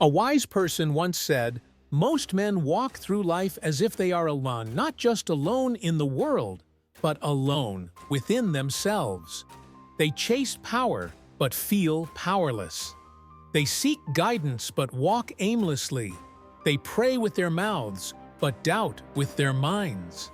A wise person once said, "Most men walk through life as if they are alone, not just alone in the world, but alone within themselves. They chase power, but feel powerless. They seek guidance, but walk aimlessly. They pray with their mouths, but doubt with their minds."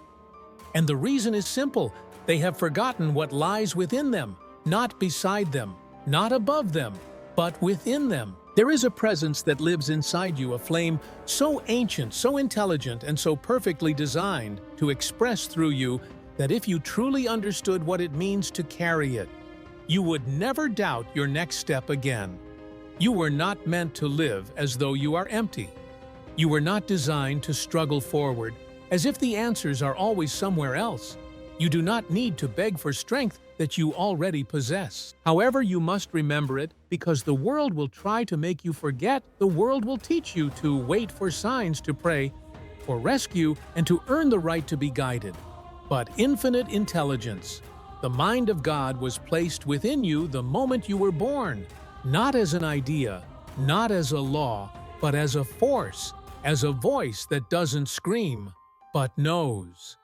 And the reason is simple. They have forgotten what lies within them, not beside them, not above them, but within them. There is a presence that lives inside you, a flame so ancient, so intelligent, and so perfectly designed to express through you that if you truly understood what it means to carry it, you would never doubt your next step again. You were not meant to live as though you are empty. You were not designed to struggle forward as if the answers are always somewhere else. You do not need to beg for strength that you already possess. However, you must remember it, because the world will try to make you forget. The world will teach you to wait for signs, to pray for rescue, and to earn the right to be guided. But infinite intelligence, the mind of God, was placed within you the moment you were born, not as an idea, not as a law, but as a force, as a voice that doesn't scream, but knows.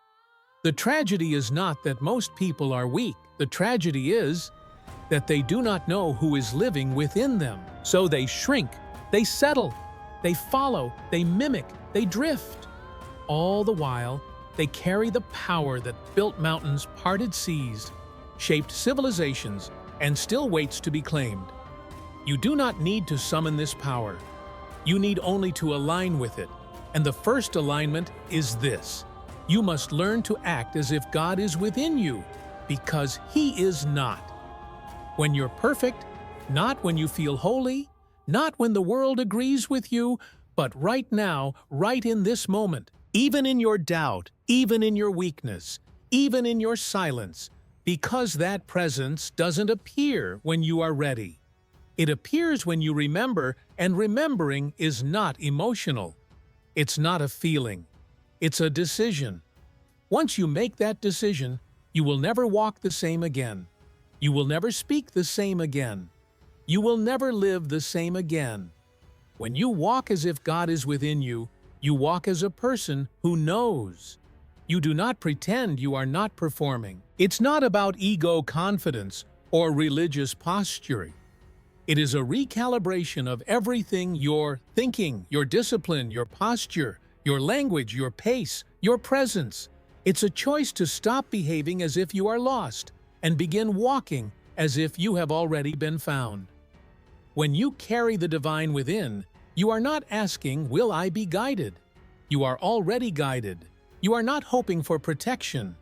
The tragedy is not that most people are weak. The tragedy is that they do not know who is living within them. So they shrink, they settle, they follow, they mimic, they drift. All the while, they carry the power that built mountains, parted seas, shaped civilizations, and still waits to be claimed. You do not need to summon this power. You need only to align with it. And the first alignment is this: you must learn to act as if God is within you, because He is not. When you're perfect, not when you feel holy, not when the world agrees with you, but right now, right in this moment, even in your doubt, even in your weakness, even in your silence, because that presence doesn't appear when you are ready. It appears when you remember, and remembering is not emotional. It's not a feeling. It's a decision. Once you make that decision, you will never walk the same again. You will never speak the same again. You will never live the same again. When you walk as if God is within you, you walk as a person who knows. You do not pretend you are not performing. It's not about ego confidence or religious posturing. It is a recalibration of everything: your thinking, your discipline, your posture, your language, your pace, your presence. It's a choice to stop behaving as if you are lost and begin walking as if you have already been found. When you carry the divine within, you are not asking, "Will I be guided?" You are already guided. You are not hoping for protection.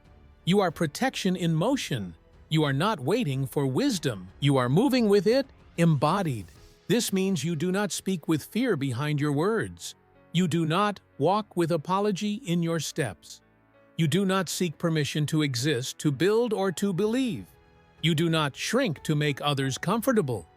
You are protection in motion. You are not waiting for wisdom. You are moving with it, embodied. This means you do not speak with fear behind your words. You do not walk with apology in your steps. You do not seek permission to exist, to build, or to believe. You do not shrink to make others comfortable.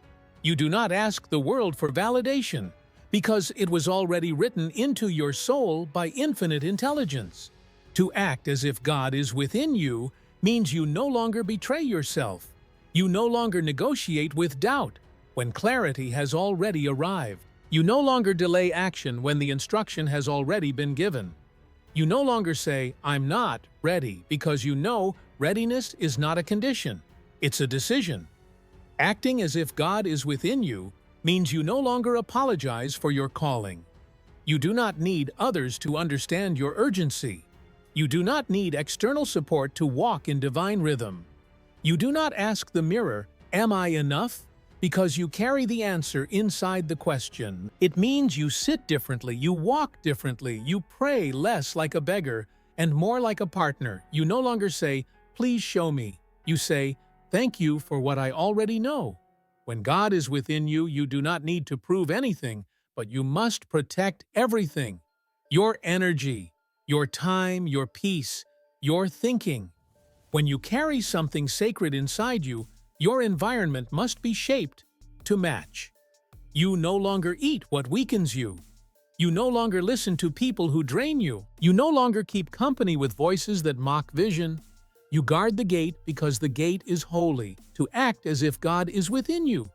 You do not ask the world for validation, because it was already written into your soul by infinite intelligence. To act as if God is within you means you no longer betray yourself. You no longer negotiate with doubt when clarity has already arrived. You no longer delay action when the instruction has already been given. You no longer say, "I'm not ready," because you know readiness is not a condition. It's a decision. Acting as if God is within you means you no longer apologize for your calling. You do not need others to understand your urgency. You do not need external support to walk in divine rhythm. You do not ask the mirror, "Am I enough?" because you carry the answer inside the question. It means you sit differently, you walk differently, you pray less like a beggar and more like a partner. You no longer say, "Please show me." You say, "Thank you for what I already know." When God is within you, you do not need to prove anything, but you must protect everything: your energy, your time, your peace, your thinking. When you carry something sacred inside you, your environment must be shaped to match. You no longer eat what weakens you. You no longer listen to people who drain you. You no longer keep company with voices that mock vision. You guard the gate because the gate is holy. To act as if God is within you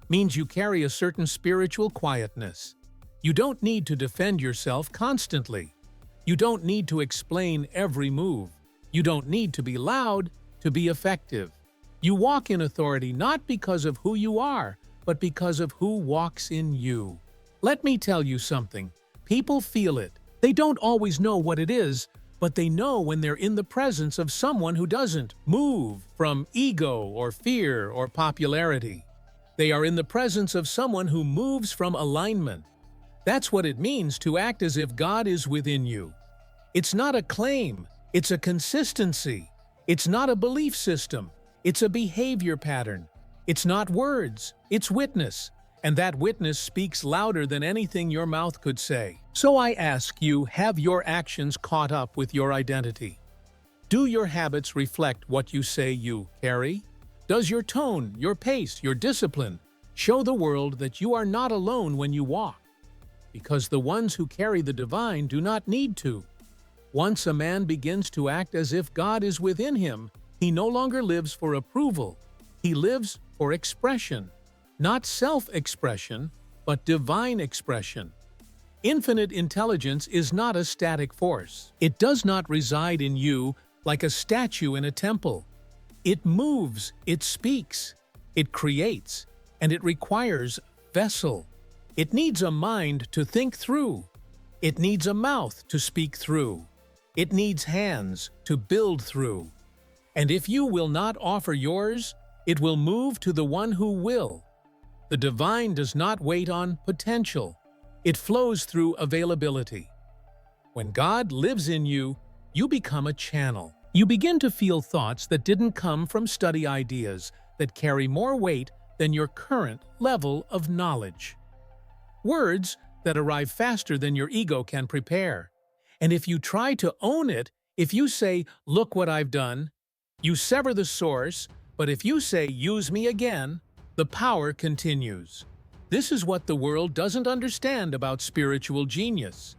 means you carry a certain spiritual quietness. You don't need to defend yourself constantly. You don't need to explain every move. You don't need to be loud to be effective. You walk in authority not because of who you are, but because of who walks in you. Let me tell you something. People feel it. They don't always know what it is, but they know when they're in the presence of someone who doesn't move from ego or fear or popularity. They are in the presence of someone who moves from alignment. That's what it means to act as if God is within you. It's not a claim, it's a consistency. It's not a belief system, it's a behavior pattern. It's not words, it's witness. And that witness speaks louder than anything your mouth could say. So I ask you, have your actions caught up with your identity? Do your habits reflect what you say you carry? Does your tone, your pace, your discipline show the world that you are not alone when you walk? Because the ones who carry the divine do not need to. Once a man begins to act as if God is within him, he no longer lives for approval. He lives for expression. Not self-expression, but divine expression. Infinite intelligence is not a static force. It does not reside in you like a statue in a temple. It moves, it speaks, it creates, and it requires vessel. It needs a mind to think through. It needs a mouth to speak through. It needs hands to build through. And if you will not offer yours, it will move to the one who will. The divine does not wait on potential. It flows through availability. When God lives in you, you become a channel. You begin to feel thoughts that didn't come from study ideas that carry more weight than your current level of knowledge. Words that arrive faster than your ego can prepare. And if you try to own it, if you say, "Look what I've done," you sever the source, but if you say, "Use me again," the power continues. This is what the world doesn't understand about spiritual genius.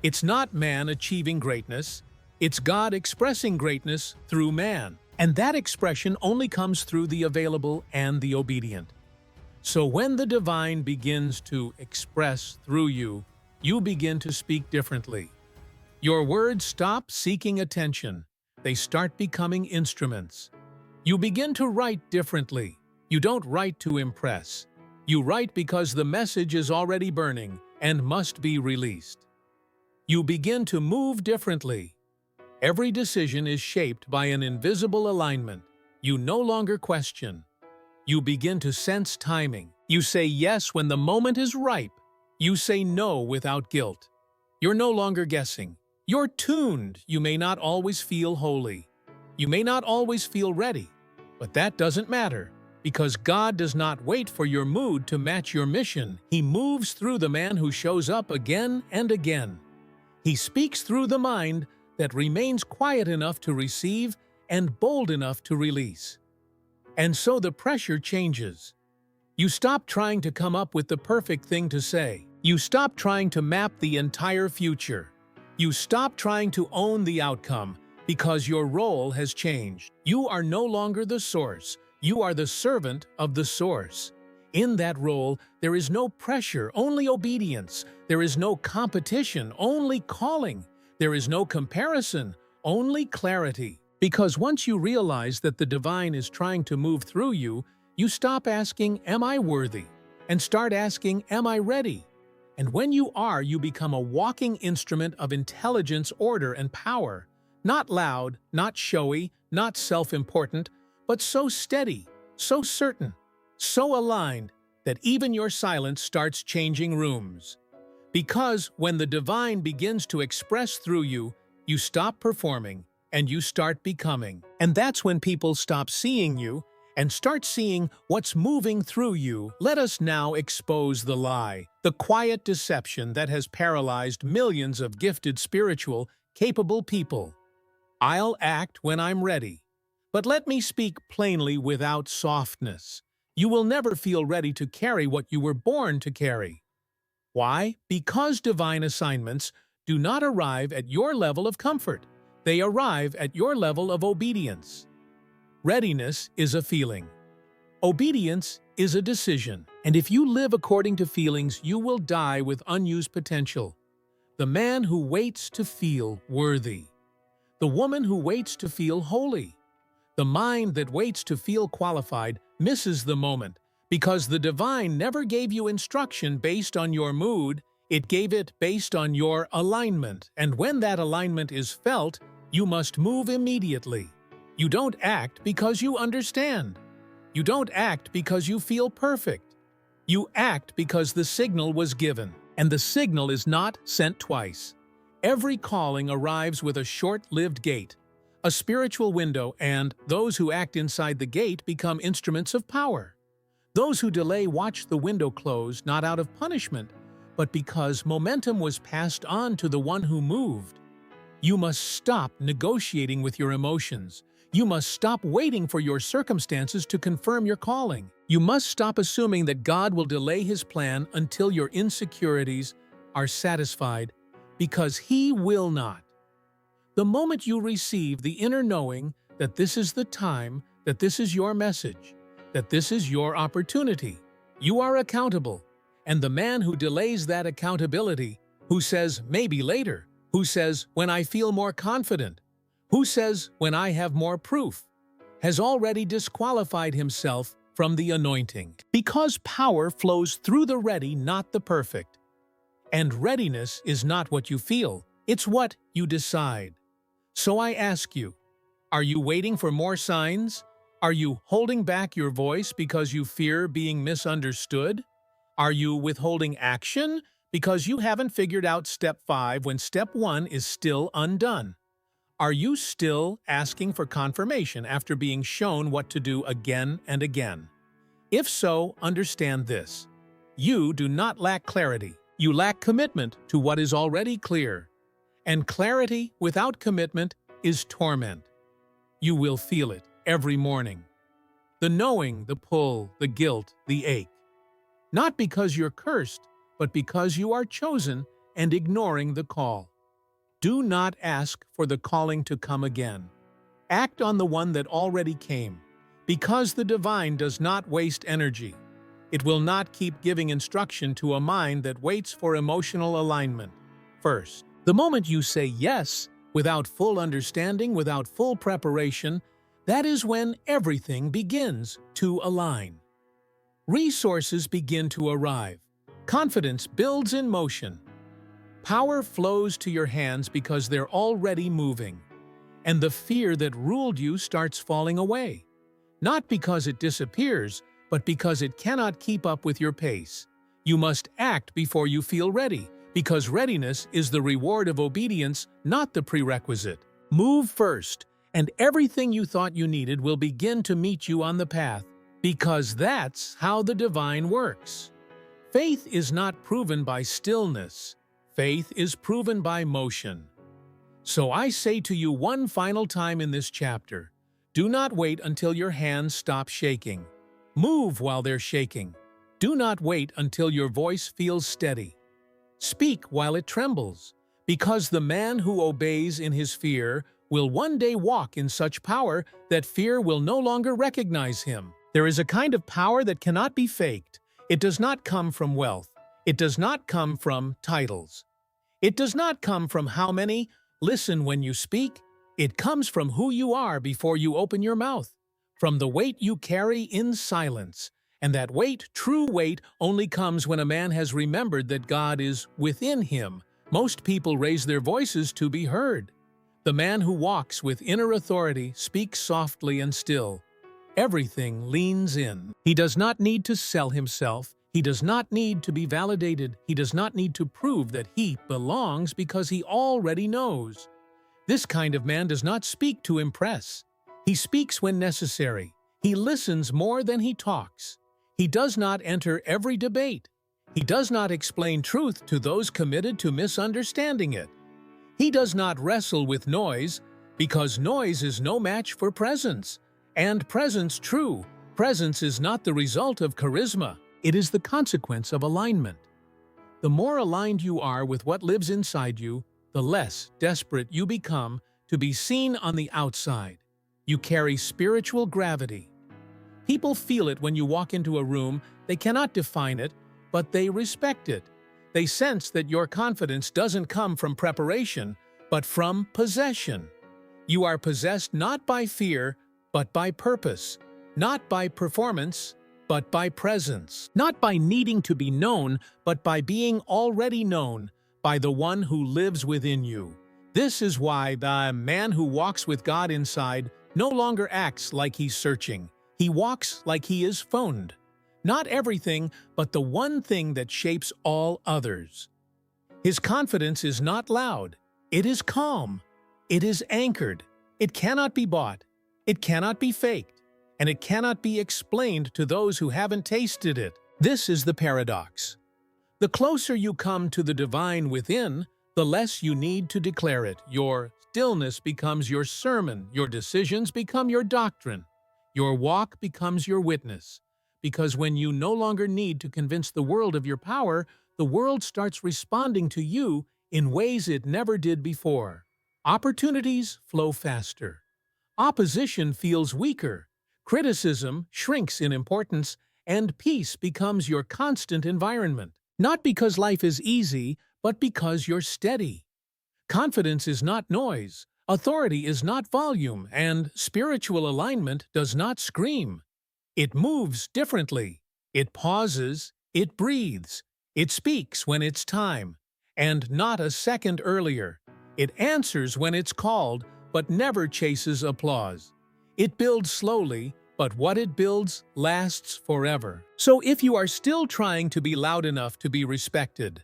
It's not man achieving greatness, it's God expressing greatness through man. And that expression only comes through the available and the obedient. So when the divine begins to express through you, you begin to speak differently. Your words stop seeking attention. They start becoming instruments. You begin to write differently. You don't write to impress. You write because the message is already burning and must be released. You begin to move differently. Every decision is shaped by an invisible alignment. You no longer question. You begin to sense timing. You say yes when the moment is ripe. You say no without guilt. You're no longer guessing. You're tuned. You may not always feel holy. You may not always feel ready. But that doesn't matter, because God does not wait for your mood to match your mission. He moves through the man who shows up again and again. He speaks through the mind that remains quiet enough to receive and bold enough to release. And so the pressure changes. You stop trying to come up with the perfect thing to say. You stop trying to map the entire future. You stop trying to own the outcome because your role has changed. You are no longer the source. You are the servant of the source. In that role, there is no pressure, only obedience. There is no competition, only calling. There is no comparison, only clarity. Because once you realize that the divine is trying to move through you, you stop asking, "Am I worthy?" and start asking, "Am I ready?" And when you are, you become a walking instrument of intelligence, order, and power. Not loud, not showy, not self-important, but so steady, so certain, so aligned that even your silence starts changing rooms. Because when the divine begins to express through you, you stop performing and you start becoming. And that's when people stop seeing you and start seeing what's moving through you. Let us now expose the lie, the quiet deception that has paralyzed millions of gifted, spiritual, capable people. I'll act when I'm ready. But let me speak plainly without softness. You will never feel ready to carry what you were born to carry. Why? Because divine assignments do not arrive at your level of comfort. They arrive at your level of obedience. Readiness is a feeling. Obedience is a decision, and if you live according to feelings, you will die with unused potential. The man who waits to feel worthy. The woman who waits to feel holy. The mind that waits to feel qualified misses the moment, because the divine never gave you instruction based on your mood, it gave it based on your alignment, and when that alignment is felt, you must move immediately. You don't act because you understand. You don't act because you feel perfect. You act because the signal was given, and the signal is not sent twice. Every calling arrives with a short-lived gate, a spiritual window, and those who act inside the gate become instruments of power. Those who delay watch the window close not out of punishment, but because momentum was passed on to the one who moved. You must stop negotiating with your emotions. You must stop waiting for your circumstances to confirm your calling. You must stop assuming that God will delay His plan until your insecurities are satisfied, because He will not. The moment you receive the inner knowing that this is the time, that this is your message, that this is your opportunity, you are accountable. And the man who delays that accountability, who says, maybe later, who says, when I feel more confident, who says, when I have more proof, has already disqualified himself from the anointing. Because power flows through the ready, not the perfect. And readiness is not what you feel, it's what you decide. So I ask you, are you waiting for more signs? Are you holding back your voice because you fear being misunderstood? Are you withholding action because you haven't figured out step 5 when step 1 is still undone? Are you still asking for confirmation after being shown what to do again and again? If so, understand this. You do not lack clarity. You lack commitment to what is already clear. And clarity without commitment is torment. You will feel it every morning. The knowing, the pull, the guilt, the ache. Not because you're cursed, but because you are chosen and ignoring the call. Do not ask for the calling to come again. Act on the one that already came, because the divine does not waste energy. It will not keep giving instruction to a mind that waits for emotional alignment. First, the moment you say yes, without full understanding, without full preparation, that is when everything begins to align. Resources begin to arrive. Confidence builds in motion. Power flows to your hands because they're already moving. And the fear that ruled you starts falling away. Not because it disappears, but because it cannot keep up with your pace. You must act before you feel ready, because readiness is the reward of obedience, not the prerequisite. Move first, and everything you thought you needed will begin to meet you on the path, because that's how the divine works. Faith is not proven by stillness. Faith is proven by motion. So I say to you one final time in this chapter, do not wait until your hands stop shaking. Move while they're shaking. Do not wait until your voice feels steady. Speak while it trembles, because the man who obeys in his fear will one day walk in such power that fear will no longer recognize him. There is a kind of power that cannot be faked. It does not come from wealth. It does not come from titles. It does not come from how many listen when you speak. It comes from who you are before you open your mouth, from the weight you carry in silence. And that weight, true weight, only comes when a man has remembered that God is within him. Most people raise their voices to be heard. The man who walks with inner authority speaks softly and still. Everything leans in. He does not need to sell himself. He does not need to be validated. He does not need to prove that he belongs because he already knows. This kind of man does not speak to impress. He speaks when necessary. He listens more than he talks. He does not enter every debate. He does not explain truth to those committed to misunderstanding it. He does not wrestle with noise, because noise is no match for presence. And presence is not the result of charisma. It is the consequence of alignment. The more aligned you are with what lives inside you, the less desperate you become to be seen on the outside. You carry spiritual gravity. People feel it when you walk into a room. They cannot define it, but they respect it. They sense that your confidence doesn't come from preparation, but from possession. You are possessed not by fear, but by purpose, not by performance, but by presence, not by needing to be known, but by being already known by the one who lives within you. This is why the man who walks with God inside no longer acts like he's searching. He walks like he is phoned. Not everything, but the one thing that shapes all others. His confidence is not loud. It is calm. It is anchored. It cannot be bought. It cannot be faked. And it cannot be explained to those who haven't tasted it. This is the paradox. The closer you come to the divine within, the less you need to declare it. Your stillness becomes your sermon. Your decisions become your doctrine. Your walk becomes your witness. Because when you no longer need to convince the world of your power, the world starts responding to you in ways it never did before. Opportunities flow faster. Opposition feels weaker. Criticism shrinks in importance, and peace becomes your constant environment. Not because life is easy, but because you're steady. Confidence is not noise, authority is not volume, and spiritual alignment does not scream. It moves differently. It pauses, it breathes, it speaks when it's time, and not a second earlier. It answers when it's called, but never chases applause. It builds slowly, but what it builds lasts forever. So if you are still trying to be loud enough to be respected,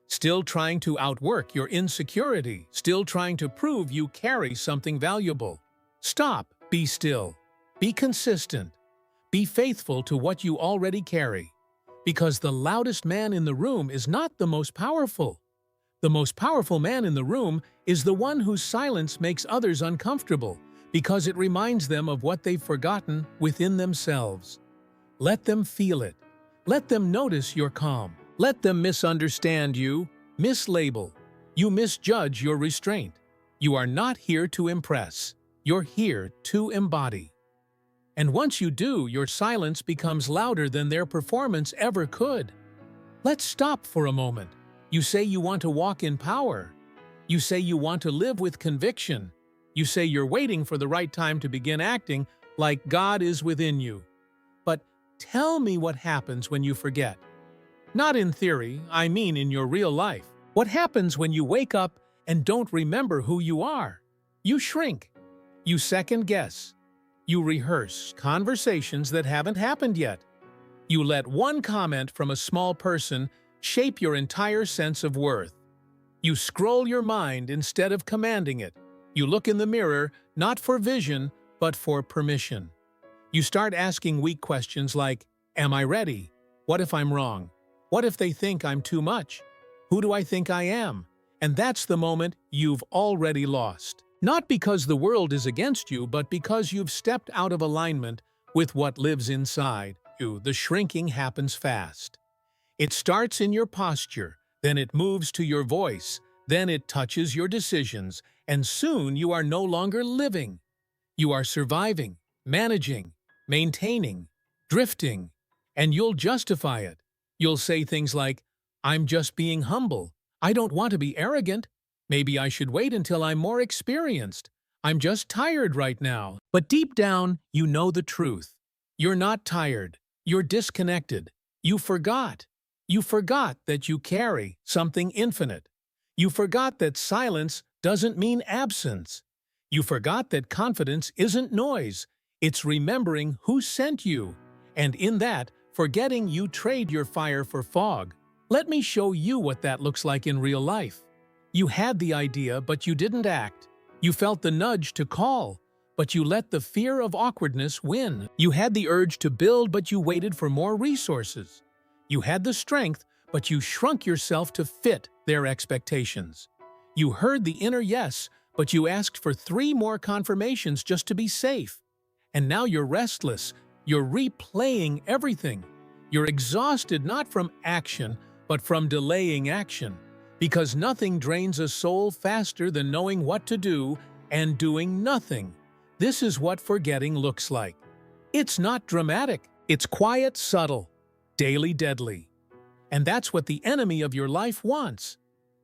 still trying to outwork your insecurity, still trying to prove you carry something valuable, stop, be still, be consistent, be faithful to what you already carry. Because the loudest man in the room is not the most powerful. The most powerful man in the room is the one whose silence makes others uncomfortable, because it reminds them of what they've forgotten within themselves. Let them feel it. Let them notice your calm. Let them misunderstand you, mislabel. You misjudge your restraint. You are not here to impress. You're here to embody. And once you do, your silence becomes louder than their performance ever could. Let's stop for a moment. You say you want to walk in power. You say you want to live with conviction. You say you're waiting for the right time to begin acting like God is within you. But tell me what happens when you forget. Not in theory, I mean in your real life. What happens when you wake up and don't remember who you are? You shrink. You second guess. You rehearse conversations that haven't happened yet. You let one comment from a small person shape your entire sense of worth. You scroll your mind instead of commanding it. You look in the mirror, not for vision, but for permission. You start asking weak questions like, am I ready? What if I'm wrong? What if they think I'm too much? Who do I think I am? And that's the moment you've already lost. Not because the world is against you, but because you've stepped out of alignment with what lives inside you. The shrinking happens fast. It starts in your posture, then it moves to your voice, then it touches your decisions, and soon you are no longer living. You are surviving, managing, maintaining, drifting, and you'll justify it. You'll say things like, I'm just being humble. I don't want to be arrogant. Maybe I should wait until I'm more experienced. I'm just tired right now. But deep down, you know the truth. You're not tired. You're disconnected. You forgot. You forgot that you carry something infinite. You forgot that silence doesn't mean absence. You forgot that confidence isn't noise. It's remembering who sent you. And in that, forgetting you trade your fire for fog. Let me show you what that looks like in real life. You had the idea, but you didn't act. You felt the nudge to call, but you let the fear of awkwardness win. You had the urge to build, but you waited for more resources. You had the strength, but you shrunk yourself to fit their expectations. You heard the inner yes, but you asked for 3 more confirmations just to be safe. And now you're restless. You're replaying everything. You're exhausted not from action, but from delaying action. Because nothing drains a soul faster than knowing what to do and doing nothing. This is what forgetting looks like. It's not dramatic. It's quiet, subtle, daily deadly. And that's what the enemy of your life wants.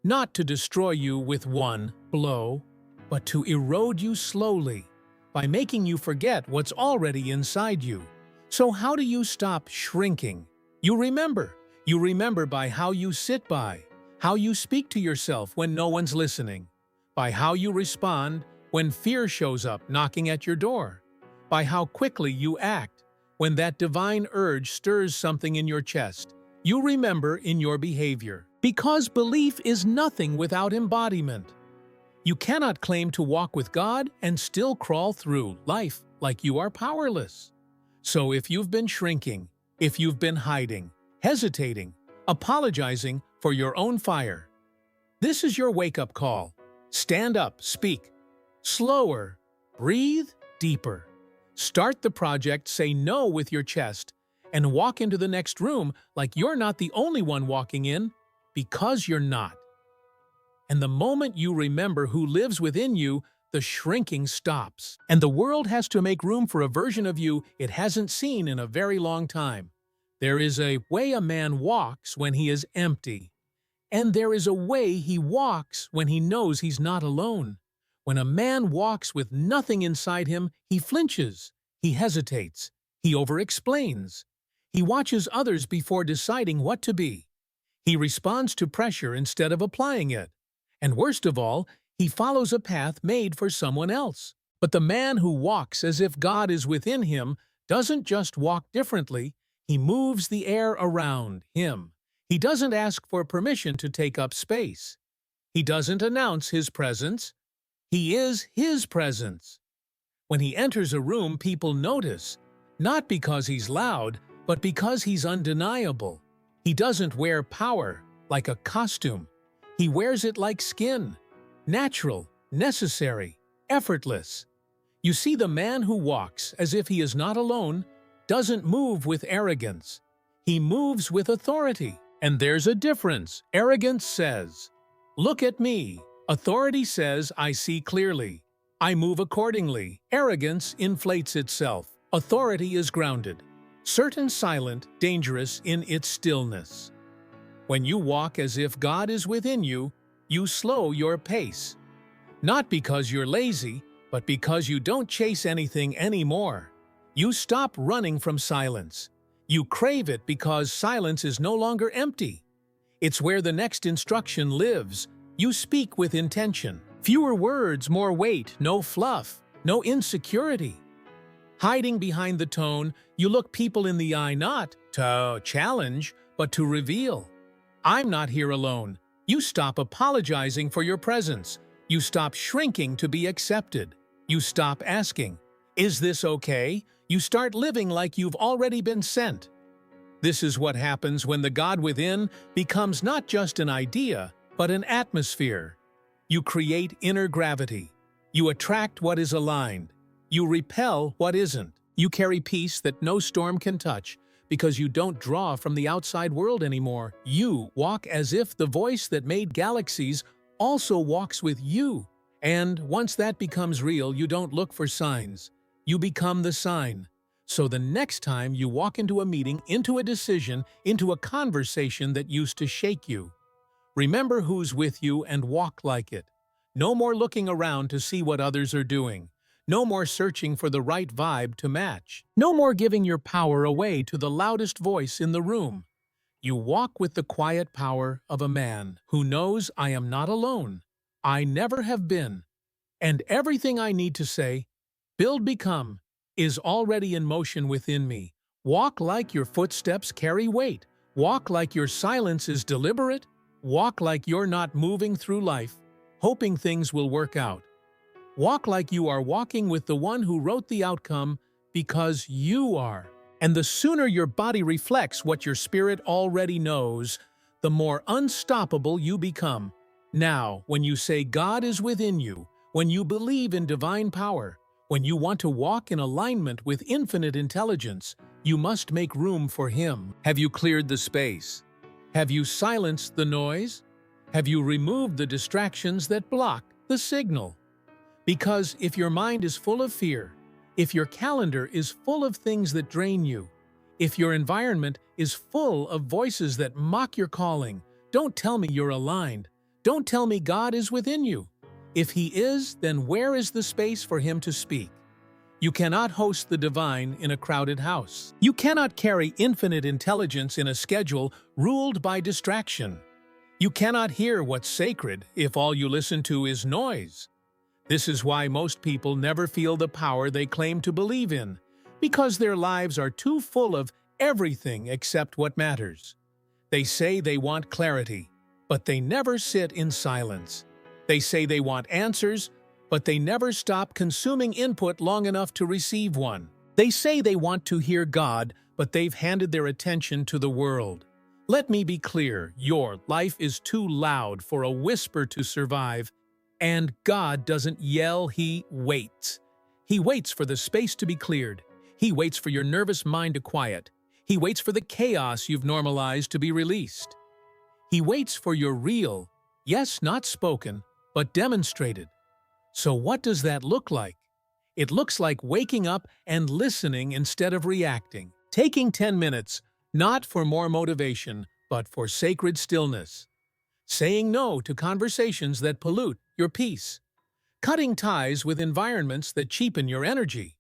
Not to destroy you with one blow, but to erode you slowly by making you forget what's already inside you. So how do you stop shrinking? You remember. You remember by how you sit by, how you speak to yourself when no one's listening, by how you respond when fear shows up knocking at your door, by how quickly you act when that divine urge stirs something in your chest. You remember in your behavior. Because belief is nothing without embodiment. You cannot claim to walk with God and still crawl through life like you are powerless. So if you've been shrinking, if you've been hiding, hesitating, apologizing for your own fire, this is your wake-up call. Stand up, speak. Slower, breathe deeper. Start the project, say no with your chest, and walk into the next room like you're not the only one walking in, because you're not. And the moment you remember who lives within you, the shrinking stops. And the world has to make room for a version of you it hasn't seen in a very long time. There is a way a man walks when he is empty. And there is a way he walks when he knows he's not alone. When a man walks with nothing inside him, he flinches, he hesitates, he over-explains. He watches others before deciding what to be. He responds to pressure instead of applying it. And worst of all, he follows a path made for someone else. But the man who walks as if God is within him doesn't just walk differently, he moves the air around him. He doesn't ask for permission to take up space. He doesn't announce his presence. He is his presence. When he enters a room, people notice, not because he's loud, but because he's undeniable. He doesn't wear power like a costume. He wears it like skin, natural, necessary, effortless. You see, the man who walks as if he is not alone doesn't move with arrogance. He moves with authority. And there's a difference. Arrogance says, "Look at me." Authority says, "I see clearly. I move accordingly." Arrogance inflates itself. Authority is grounded, certain, silent, dangerous in its stillness. When you walk as if God is within you, you slow your pace. Not because you're lazy, but because you don't chase anything anymore. You stop running from silence. You crave it because silence is no longer empty. It's where the next instruction lives. You speak with intention. Fewer words, more weight, no fluff, no insecurity. Hiding behind the tone, you look people in the eye not to challenge, but to reveal. I'm not here alone. You stop apologizing for your presence. You stop shrinking to be accepted. You stop asking, "Is this okay?" You start living like you've already been sent. This is what happens when the God within becomes not just an idea, but an atmosphere. You create inner gravity. You attract what is aligned. You repel what isn't. You carry peace that no storm can touch because you don't draw from the outside world anymore. You walk as if the voice that made galaxies also walks with you. And once that becomes real, you don't look for signs. You become the sign. So the next time you walk into a meeting, into a decision, into a conversation that used to shake you, remember who's with you and walk like it. No more looking around to see what others are doing. No more searching for the right vibe to match. No more giving your power away to the loudest voice in the room. You walk with the quiet power of a man who knows, "I am not alone. I never have been. And everything I need to say, build, become, is already in motion within me." Walk like your footsteps carry weight. Walk like your silence is deliberate. Walk like you're not moving through life, hoping things will work out. Walk like you are walking with the one who wrote the outcome, because you are. And the sooner your body reflects what your spirit already knows, the more unstoppable you become. Now, when you say God is within you, when you believe in divine power, when you want to walk in alignment with infinite intelligence, you must make room for Him. Have you cleared the space? Have you silenced the noise? Have you removed the distractions that block the signal? Because if your mind is full of fear, If your calendar is full of things that drain you, if your environment is full of voices that mock your calling, don't tell me you're aligned. Don't tell me God is within you. If He is, then where is the space for Him to speak? You cannot host the divine in a crowded house. You cannot carry infinite intelligence in a schedule ruled by distraction. You cannot hear what's sacred if all you listen to is noise. This is why most people never feel the power they claim to believe in, because their lives are too full of everything except what matters. They say they want clarity, but they never sit in silence. They say they want answers, but they never stop consuming input long enough to receive one. They say they want to hear God, but they've handed their attention to the world. Let me be clear, your life is too loud for a whisper to survive, and God doesn't yell, He waits. He waits for the space to be cleared. He waits for your nervous mind to quiet. He waits for the chaos you've normalized to be released. He waits for your real, yes, not spoken, but demonstrated. So what does that look like? It looks like waking up and listening instead of reacting. Taking 10 minutes, not for more motivation, but for sacred stillness. Saying no to conversations that pollute your peace. Cutting ties with environments that cheapen your energy.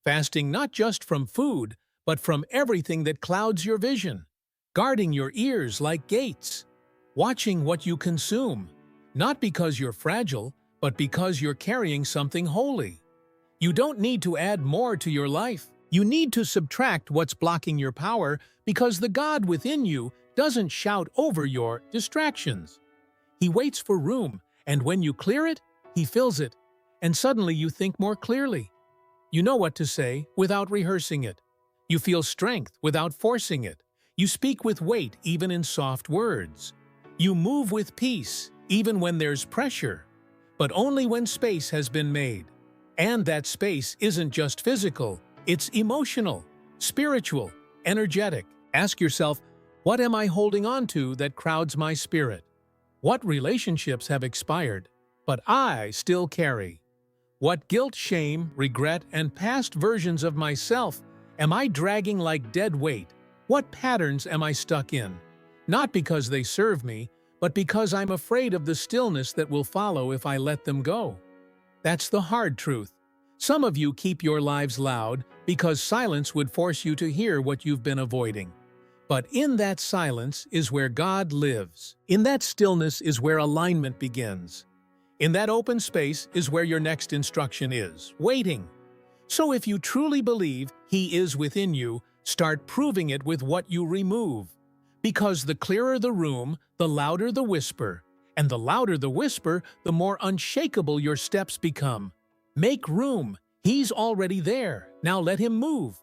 Fasting not just from food, but from everything that clouds your vision. Guarding your ears like gates. Watching what you consume, not because you're fragile, but because you're carrying something holy. You don't need to add more to your life. You need to subtract what's blocking your power, because the God within you doesn't shout over your distractions. He waits for room, and when you clear it, He fills it, and suddenly you think more clearly. You know what to say without rehearsing it. You feel strength without forcing it. You speak with weight even in soft words. You move with peace even when there's pressure, but only when space has been made. And that space isn't just physical, it's emotional, spiritual, energetic. Ask yourself, what am I holding on to that crowds my spirit? What relationships have expired, but I still carry? What guilt, shame, regret, and past versions of myself am I dragging like dead weight? What patterns am I stuck in? Not because they serve me, but because I'm afraid of the stillness that will follow if I let them go. That's the hard truth. Some of you keep your lives loud because silence would force you to hear what you've been avoiding. But in that silence is where God lives. In that stillness is where alignment begins. In that open space is where your next instruction is, waiting. So if you truly believe He is within you, start proving it with what you remove. Because the clearer the room, the louder the whisper. And the louder the whisper, the more unshakable your steps become. Make room. He's already there. Now let Him move.